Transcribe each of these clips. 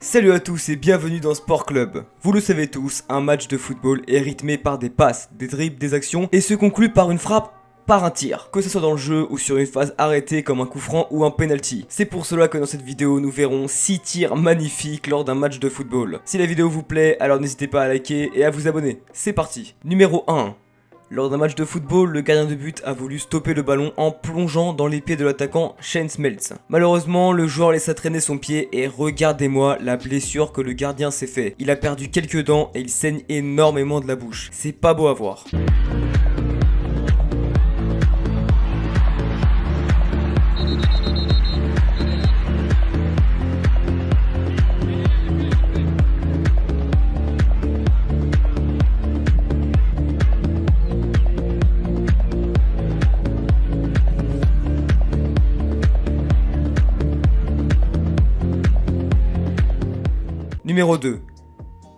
Salut à tous et bienvenue dans Sport Club. Vous le savez tous, un match de football est rythmé par des passes, des dribbles, des actions et se conclut par une frappe, par un tir, que ce soit dans le jeu ou sur une phase arrêtée comme un coup franc ou un penalty. C'est pour cela que dans cette vidéo nous verrons 6 tirs magnifiques lors d'un match de football. Si la vidéo vous plaît, alors n'hésitez pas à liker et à vous abonner. C'est parti. Numéro 1. Lors d'un match de football, le gardien de but a voulu stopper le ballon en plongeant dans les pieds de l'attaquant Shane Smeltz. Malheureusement, le joueur laissa traîner son pied et regardez-moi la blessure que le gardien s'est fait. Il a perdu quelques dents et il saigne énormément de la bouche. C'est pas beau à voir. Numéro 2.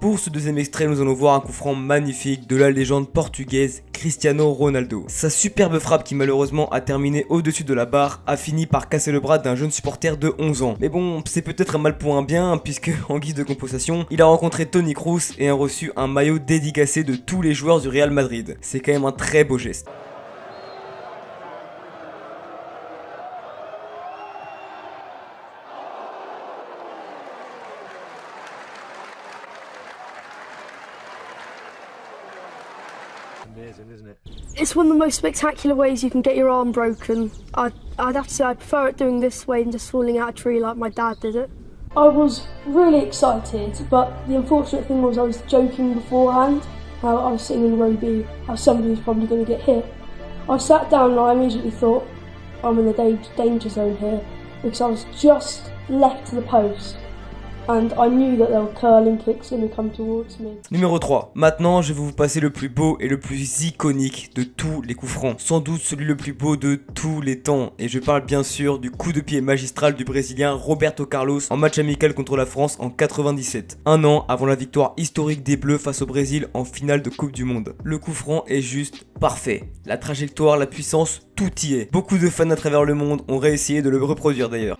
Pour ce deuxième extrait, nous allons voir un coup franc magnifique de la légende portugaise Cristiano Ronaldo. Sa superbe frappe qui malheureusement a terminé au-dessus de la barre a fini par casser le bras d'un jeune supporter de 11 ans. Mais bon, c'est peut-être un mal pour un bien puisque en guise de compensation, il a rencontré Toni Kroos et a reçu un maillot dédicacé de tous les joueurs du Real Madrid. C'est quand même un très beau geste. Amazing, isn't it? It's one of the most spectacular ways you can get your arm broken. I'd have to say I prefer it doing this way than just falling out a tree like my dad did it. I was really excited, but the unfortunate thing was I was joking beforehand, how I was sitting in row B, how somebody was probably going to get hit. I sat down and I immediately thought, I'm in the danger zone here, because I was just left to the post. And I knew that there were curling kicks going to come towards me. Numéro 3. Maintenant, je vais vous passer le plus beau et le plus iconique de tous les coups francs. Sans doute celui le plus beau de tous les temps. Et je parle bien sûr du coup de pied magistral du Brésilien Roberto Carlos en match amical contre la France en 97. Un an avant la victoire historique des Bleus face au Brésil en finale de Coupe du Monde. Le coup franc est juste parfait. La trajectoire, la puissance, tout y est. Beaucoup de fans à travers le monde ont réessayé de le reproduire d'ailleurs.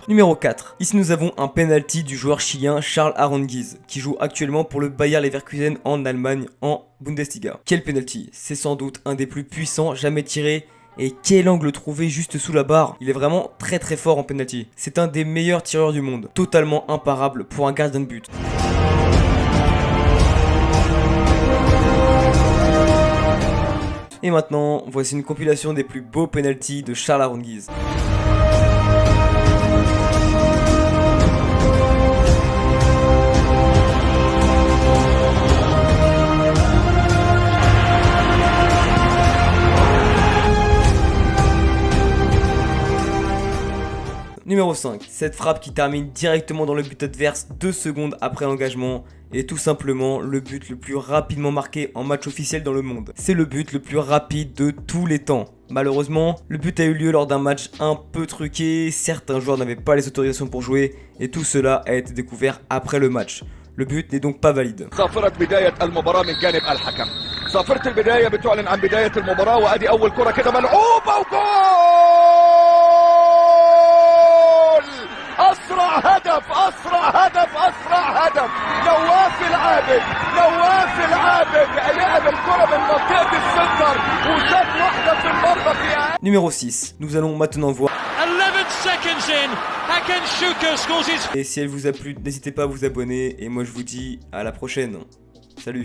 Numéro 4. Ici nous avons un penalty du joueur chilien Charles Aranguiz qui joue actuellement pour le Bayer Leverkusen en Allemagne en Bundesliga. Quel penalty! C'est sans doute un des plus puissants jamais tirés. Et quel angle trouvé juste sous la barre. Il est vraiment très fort en penalty. C'est un des meilleurs tireurs du monde. Totalement imparable pour un gardien de but. Et maintenant, voici une compilation des plus beaux penalties de Charles Aranguiz. Numéro 5, cette frappe qui termine directement dans le but adverse 2 secondes après l'engagement est tout simplement le but le plus rapidement marqué en match officiel dans le monde. C'est le but le plus rapide de tous les temps. Malheureusement, le but a eu lieu lors d'un match un peu truqué, certains joueurs n'avaient pas les autorisations pour jouer et tout cela a été découvert après le match. Le but n'est donc pas valide. Numéro 6, nous allons maintenant voir. Et si elle vous a plu, n'hésitez pas à vous abonner et moi je vous dis à la prochaine. Salut.